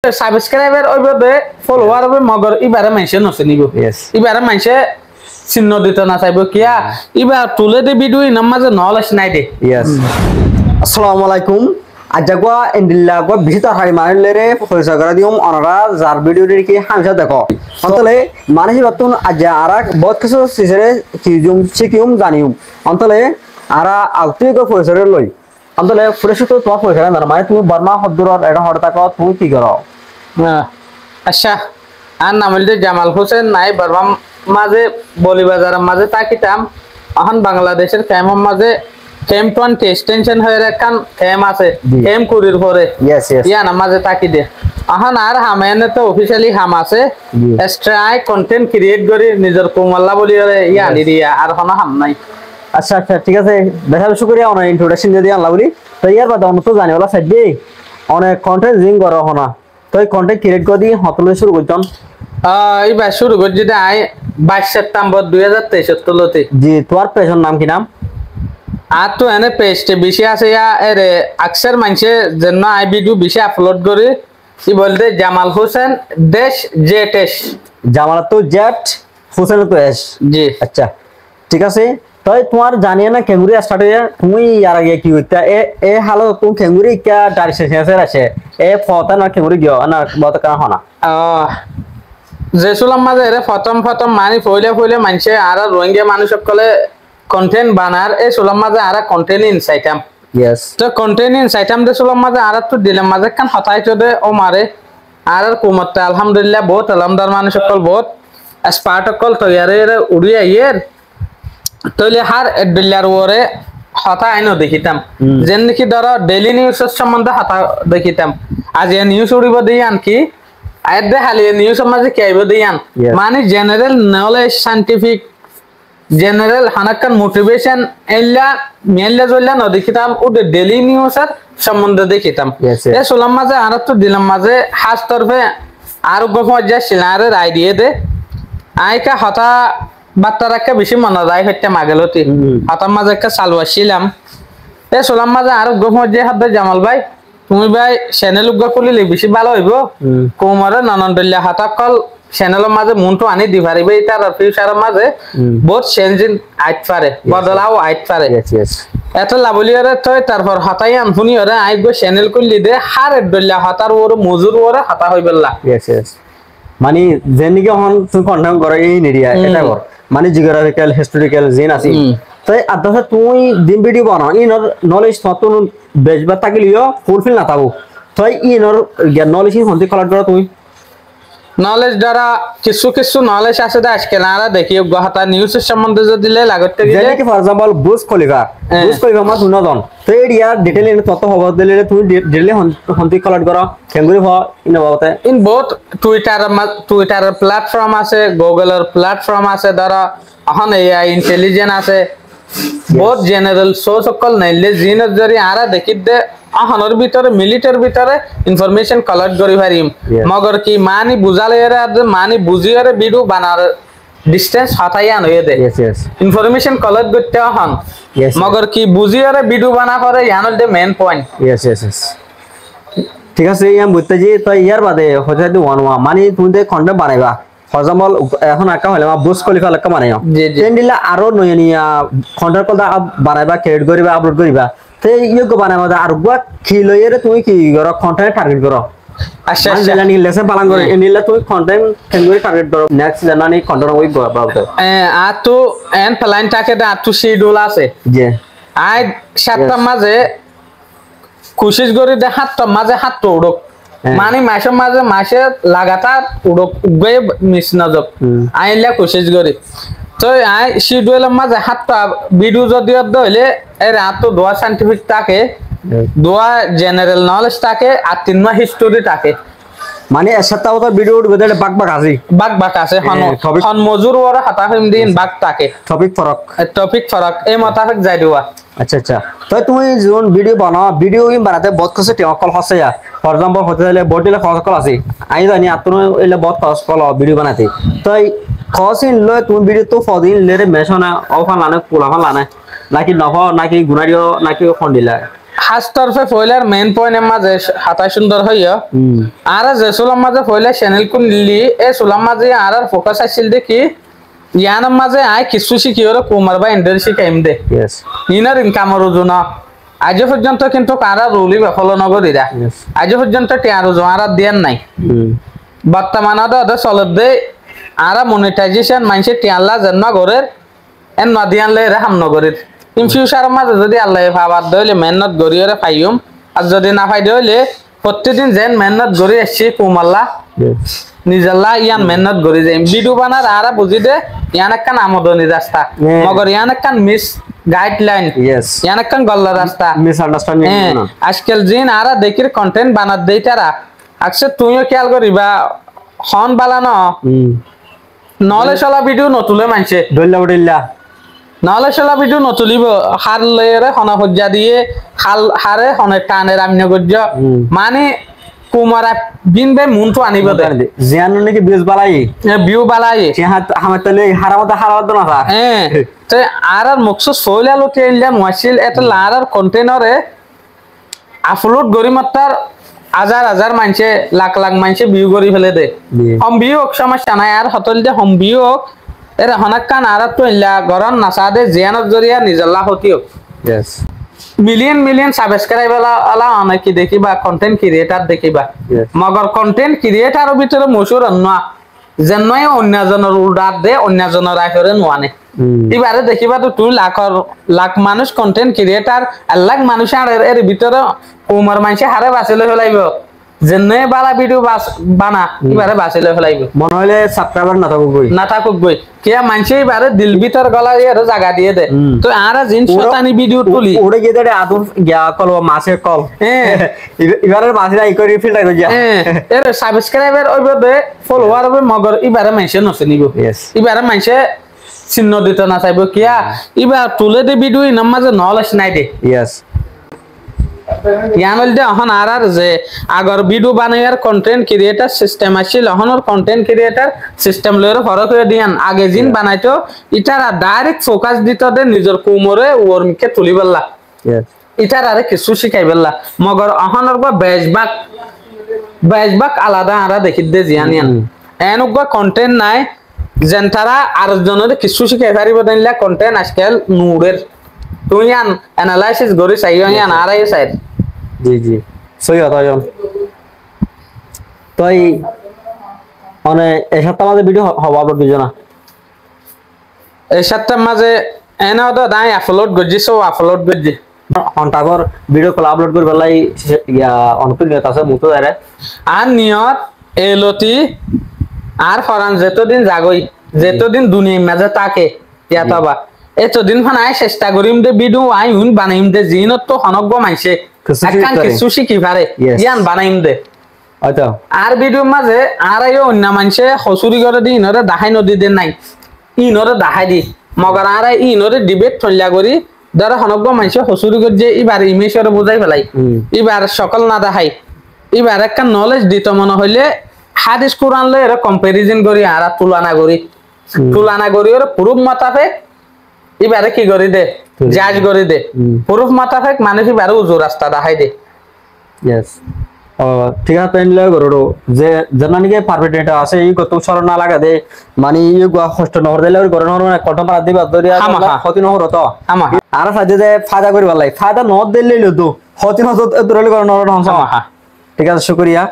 Subscriber ওইভাবে follower হবে মগর ইবারে মাইসে নছে নিব ইবারে মাইসে চিহ্ন দিতে না চাইব কিয়া ইবার তুলে দে ভিডিও ইনার মাঝে নলেজ নাই দে আসসালামু আলাইকুম আজাগা ইন্দিল্লা গো ভিতর হারি মারলেরে পয়সা করে দিম অনরা যার ভিডিও কি হামসা দেখো অন্তলে মানসি বাতুন আজা আরাক বহুত কিছু সিসরে কিজুম শিকিউম জানিউম অন্তলে আরা আউতি গো পয়সা লই অন্তলে ফ্রেশ তো তোমার পয়সা না মানে তুমি বর্মা হদ্দুরর এটা হড় তাকো তুমি কি করো আচ্ছা আর নাম হইলে জামাল হোসেন নাই বর্মা মাঝে বলি বাজারের মাঝে তাকিতাম এখন বাংলাদেশের ক্যামের মাঝে কেম 20 এক্সটেনশন হয়ে রাখান কেম আছে কেম কুরির পরে ইয়া না মাঝে তাকি দে এখন আর হামেনে তো অফিশিয়ালি হাম আছে এক্সট্রা কন্টেন্ট ক্রিয়েট করি নিজের কুমাল্লা বলি ইয়া নি দিয়া আর কোনো হাম নাই আচ্ছা আচ্ছা ঠিক আছে দেখা শুকরিয়া অনেক ইন্ট্রোডাকশন দিয়ে আল্লাহ বলি তো ইয়ার বাদ অন্য তো জানি ওলা সাইড দে অনেক কন্টেন্ট জিং করো হনা তো এই কন্টেন্ট ক্রিয়েট করে দি হতলে শুরু করতাম এইবার শুরু করি যদি আই 22 সেপ্টেম্বর 2023 তলতে জি তোমার পেজের নাম কি নাম আর তো এনে পেজতে বেশি আছে ইয়া এর আকসার মানুষে জন্য আই ভিডিও বেশি আপলোড করি কি বলতে জামাল হোসেন দেশ জেটেশ জামাল তো জেট হোসেন তো এস জি আচ্ছা ঠিক আছে তো তোমার জানিয়ে না কেঙ্গুরি স্টার্ট হয়ে তুমি আর আগে কি হইতা এ হালো তুমি কেঙ্গুরি কা ডাইরেকশন আছে এ ফটা না কেঙ্গুরি গিয়ে না বত কারণ হনা যে সুলাম মাঝে এর প্রথম মানি ফইলে মানুষে আর রোহিঙ্গা মানুষ সকলে কন্টেন্ট বানার এই সুলাম মাঝে আর কন্টেন্ট ইনসাইটাম ইয়েস তো কন্টেন্ট ইনসাইটাম দে সুলাম মাঝে আর তো দিলাম মাঝে কান হতাই তো দে ও মারে আর কুমতে আলহামদুলিল্লাহ বহুত আলহামদার মানুষ সকল বহুত স্পার্ট সকল তৈয়ারে উড়িয়ে ইয়ের তৈলে হার এড্ডিল্লার ওরে হতা আইনো দেখিতাম যেন নাকি ধরো ডেইলি নিউজের সম্বন্ধে হতা দেখিতাম আজ এ নিউজ উড়িব দিই আনকি আইদে হালি নিউজ মাঝে কি আইব দিই আন মানে জেনারেল নলেজ সায়েন্টিফিক জেনারেল হানাকান মোটিভেশন এল্লা মেল্লা জল্লা ন দেখিতাম ওদের ডেইলি নিউজের সম্বন্ধে দেখিতাম এ সোলাম মাঝে আর তো দিলাম মাঝে হাস তরফে আর গফমজ্জা শিলারের আইডিয়া দে আইকা হতা বাত্তারাকে বেশি মনে যায় হইতে মাগেলতি হতার মাঝে একটা চালুয়া ছিলাম এ সোলাম মাঝে আর গফমজ্জা হাত জামাল ভাই তুমি ভাই চ্যানেল উগ্র খুলিলে বেশি ভালো হইব কোমরে ননন্দল্লা হাতা কল চ্যানেলের মাঝে মনটো আনি দি পারিবে তার ফিউচারের মাঝে বহুত চেঞ্জিং আইত পারে বদলাও আইত পারে এত লাভলিয়ারে তই তারপর হতাই আনফুনি ওরে আইব চ্যানেল খুললি দে হার দল্লা হতার ওর মজুর ওরে হতা হইবেলা মানে যেনিকে হন তুমি কন্টেন্ট করো এই এরিয়া এটা কর মানে জিওগ্রাফিক্যাল হিস্টোরিক্যাল জিন আছে তাই আদা তুমি দিন ভিডিও বানাও ইনর নলেজ নতুন বেজবা থাকিলিও ফুলফিল না থাকো তাই ইনর নলেজ হন্তি কালেক্ট করো তুমি নলেজ দ্বারা কিছু নলেজ আছে দা আজকে না দেখি গহতা নিউজের সম্বন্ধে যদি দিলে লাগতে গেলে যেনে কি ফর एग्जांपल বুজ খলিফা মা শুনদন তো এরিয়া ডিটেইল ইন তত খবর দিলে তুমি ডিটেইল হন্তি কালেক্ট করো কেঙ্গুরি হ ইন বাবতে ইন বোথ টুইটার প্ল্যাটফর্ম আছে গুগলের প্ল্যাটফর্ম আছে দ্বারা এখন এআই ইন্টেলিজেন্স আছে বহুত জেনারেল সোর্স সকল নাইলে জিনের জরি আরা দেখি দে আহনের ভিতরে মিলিটার ভিতরে ইনফরমেশন কালেক্ট করি পারিম মগর কি মানি বুঝালে এরা মানি বুঝিয়ারে ভিডিও বানার ডিসটেন্স হতাইয়ান হয়ে দে ইনফরমেশন কালেক্ট করতে হন মগর কি বুঝিয়ারে ভিডিও বানা করে ইয়ানোর দে মেইন পয়েন্ট ঠিক আছে ইয়াম বুঝতে যে তো ইয়ার বাদে হতে দি ওয়ান মানে তুমি দে কন্টেন্ট বানাইবা ফর एग्जांपल এখন একা হলে বুজ খলিফা লেখা বানাইও দেন দিলা আরো নয়নিয়া কন্টেন্ট কল বানাইবা ক্রিয়েট করিবা আপলোড করিবা তে ইয়োগ বানাইবা আর গুয়া খিলইরে তুমি কি করো কন্টেন্ট টার্গেট করো আচ্ছা জানি লেসন পালন করে এনিলা তুমি কন্টেন্ট কেঙ্গুরি টার্গেট করো নেক্সট জানানি কন্টেন্ট ওই বাবতে আর তো এন প্ল্যান টাকে দা তো শিডিউল আছে জি আই সাতটা মাঝে কোশিশ করি দে হাতটা মাঝে হাত উড়ক মানে মাসে লাগাতার উড়ক উগে মিস না যাব আইলা কোশিশ করি তো আই শিডিউলের মাঝে হাতটা ভিডিও যদি হইলে এর হাত দোয়া সায়েন্টিফিক থাকে দোয়া জেনারেল নলেজ থাকে আর 3 মাস হিস্টোরি থাকে মানে এক সপ্তাহ তো ভিডিও উঠবে বাক আছে হন মজুর ওরা হাতা হিম দিন বাক থাকে টপিক ফরক এই মোতাবেক যাই দিওয়া আচ্ছা আচ্ছা তো তুমি যখন ভিডিও বানাও ভিডিও বানাতে বহুত কিছু টেকনিক্যাল হচ্ছে ফর एग्जांपल হতে হলে বডিলে খরচ আছে আই জানি আপনি এলে বহুত খরচ কল ভিডিও বানাতে তো খরচিন লয় তুমি ভিডিও তো ফদিন লেরে মেশনা অফার লানে পোলাফান লানে নাকি নফ নাকি গুনারিও নাকি খন্ডিলা হাস্তরফে ফয়লার মেন পয়েন্টের মাঝে হাতায় সুন্দর হইয়া আর যে সুলাম মাঝে ফয়লা চ্যানেল কোন লিলি এ সুলাম মাঝে আর ফোকাস আসছিল দেখি ইয়ানার মাঝে আই কিছু শিখি ওরা কুমার বা এন্ডার শিখাইম দে ইনার ইনকামের ওজন আজ পর্যন্ত কিন্তু কারা রুলি ফলো নগরীরা আজ পর্যন্ত টিয়ার ওজন আর দিয়ান নাই বর্তমানে ওদের চলত দে আর মনিটাইজেশন মানুষের টিয়াল্লা জন্ম গরের এন নদিয়ান লে হাম নগরীর ইন ফিউচারের মাঝে যদি আল্লাহ ভাবার দইলে মেহনত গড়িয়ে পাইম আর যদি না পাই দইলে প্রত্যেকদিন যেন মেহনত গড়ি আসছি কুমাল্লা নিজল্লা ইয়ান মেহনত গড়ি যাই ভিডিও বানার আর বুঝি দে ইয়ান একখান আমদনি রাস্তা মগর ইয়ান একখান মিস গাইডলাইন ইয়ান একখান গল্লা রাস্তা মিস আন্ডারস্ট্যান্ডিং আজকাল জিন আর দেখির কন্টেন্ট বানাত দেই তারা আকসে তুইও খেয়াল করিবা হন বালানো নলে চলা ভিডিও নতুলে মানছে দইল্লা নহলে চলা ভিডিও নতুলিব হার লয়েরে হনা হজ্জা দিয়ে হাল হারে হনে টানে রামিন গজ্জ মানে কুমারা বিনবে মুনটো আনিব দে জিয়ান নাকি বিউজ বালাই হাত হামাত তলে হারামত হারামত না তে আর মকসুস ফয়লা লতে ইল্লা মোবাইল এটা লারার কন্টেইনারে আপলোড গরি মাত্রার হাজার মানছে লাখ মানছে ভিউ করি ফেলে দে হম ভিউ সমস্যা নাই আর হতল যে হম ভিউ এর হনাক্কান আর তো ইল্লা গরন নাসাদে জিয়ানত জরিয়া নিজল্লা হতিও মিলিয়ন সাবস্ক্রাইবার আলা অনেকে দেখিবা কন্টেন্ট ক্রিয়েটর দেখিবা মগর কন্টেন্ট ক্রিয়েটরের ভিতরে মশুর অন্য যেনয় অন্যজনের উল্টার দে অন্যজনের আখরে নোয়ানে এবারে দেখিবা তো তুই লাখ মানুষ কন্টেন্ট ক্রিয়েটর লাখ মানুষ আর এর ভিতরে উমর মানুষ হারে বাঁচিলে ফেলাইব যেনয় বালা ভিডিও বানা এবারে বাঁচিলে ফেলাইব মনে হইলে সাবস্ক্রাইবার না থাকুক বই কিয়া মানুষ এবারে দিল ভিতর গলা এর জায়গা দিয়ে দে তো আর জিন শতানি ভিডিও তুলি ওরে গিয়ে দে আদর গিয়া কল মাছের কল এবারে মাছের আই করে ফিল্টার করে যা এর সাবস্ক্রাইবার ওইবে দে ফলোয়ার হবে মগর এবারে মানুষ নচিনিব এবারে মানুষ চিহ্ন দিতে না চাইব কিয়া এবার তুলে দে ভিডিও ইনার মাঝে নলেজ নাই দে ইয়ানল দে এখন আর যে আগর ভিডিও বানাইয়ার কন্টেন্ট ক্রিয়েটর সিস্টেম আছিল এখনর কন্টেন্ট ক্রিয়েটর সিস্টেম লয়র ফরক হয়ে দিয়ান আগে জিন বানাইতো ইটারা ডাইরেক্ট ফোকাস দিত দে নিজের কুমরে ওরমকে তুলি বললা ইটার আরে কিছু শিখাই বললা মগর এখনর গো বেজবাক আলাদা আরা দেখি দে জিয়ান ইয়ান এনক গো কন্টেন্ট নাই যেন তারা আর জনের কিছু শিখাই পারিব দেনলা কন্টেন্ট আজকাল নূরের তুই ইয়ান অ্যানালাইসিস গরি চাইও ইয়ান আর আই সাইড জি সই কথা জন তাই মানে এই সপ্তাহ মাঝে ভিডিও হবা আপলোড দিছ না এই সপ্তাহ মাঝে এনে তো দাই আপলোড গজি সো আপলোড গজি হন্টাগর ভিডিও কল আপলোড করবে লাই অনুপ্রিয়তা আছে মুতো আরে আর নিয়ত এলতি আর ফরান যতদিন জাগই যতদিন দুনিয়ার মাঝে তাকে ইয়াতাবা এতদিন ফান আই চেষ্টা করিম দে ভিডিও আই হুন বানাইম দে জিনত তো হনগ্য মাইছে একখান কিছু শিখি পারে ইয়ান বানাইম দে আচ্ছা আর ভিডিও মাঝে আর আইও অন্য মানছে হসুরি করে দি ইনরে দাহাই নদী দে নাই ইনরে দাহাই দি মগর আর ইনরে ডিবেট ঠল্লা করি ধর হনগ্য মানছে হসুরি করে যে এবার ইমেজরে বুঝাই ফেলাই এবার সকল না দেখাই এবার একখান নলেজ দিত মনে হইলে হাদিস কোরআন লয় এর কম্পারিজন করি আর তুলনা করি ওর প্রুফ মোতাবেক এবারে কি করি দে জাজ করি দে প্রুফ মোতাবেক মানুষ এবারে উজু রাস্তা দেখাই দে ঠিক আছে তাই লয় গরো যে জানানিকে পারফেক্ট এটা আছে এই কত সরল না লাগা দে মানে এই কষ্ট নহর দিলে গরো নহর কত পারা দিবা দরিয়া ক্ষতি নহর তো আর সাজে যে ফায়দা করি ভালাই ফায়দা নদ দিলে তো ক্ষতি নহর দরলে গরো নহর ঠিক আছে শুকরিয়া।